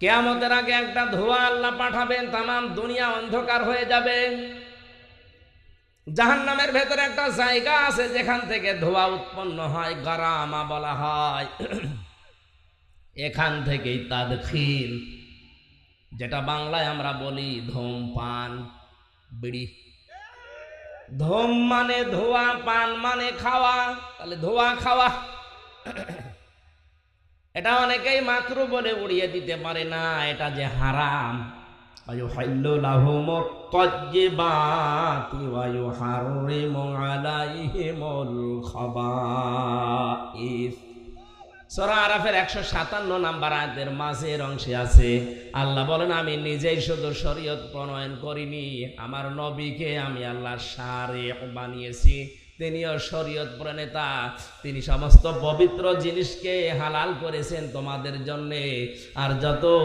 কিয়ামতের আগে একটা ধোঁয়া আল্লাহ পাঠাবেন, তামাম দুনিয়া অন্ধকার হয়ে যাবে। জাহান্নামের ভেতরে একটা জায়গা আছে যেখান থেকে ধোঁয়া উৎপন্ন হয়, গারামা বলা হয়। এখান থেকেই তাদখিল, যেটা বাংলায় আমরা বলি ধূমপান, বিড়ি। ধূম মানে ধোঁয়া, পান মানে খাওয়া, তাহলে ধোঁয়া খাওয়া। এটা অনেকেই মাকরু বলে উড়িয়ে দিতে পারে না, এটা যে হারাম। ওয়ায়ুহিল্লু লাহুমুত তাজ্জিবাতি ওয়া ইউহাররিমু আলাইহিমুল খাবাইস। সূরা আরাফের 157 নম্বর আয়াতের মাঝের অংশে আছে, আল্লাহ বলেন, আমি নিজেই শুধু শরীয়ত প্রণয়ন করিনি, আমার নবীকে আমি আল্লাহ শারিহ বানিয়েছি, তিনিও শরীয়ত প্রণেতা। তিনি সমস্ত পবিত্র জিনিসকে হালাল করেছেন তোমাদের জন্যে। আর যত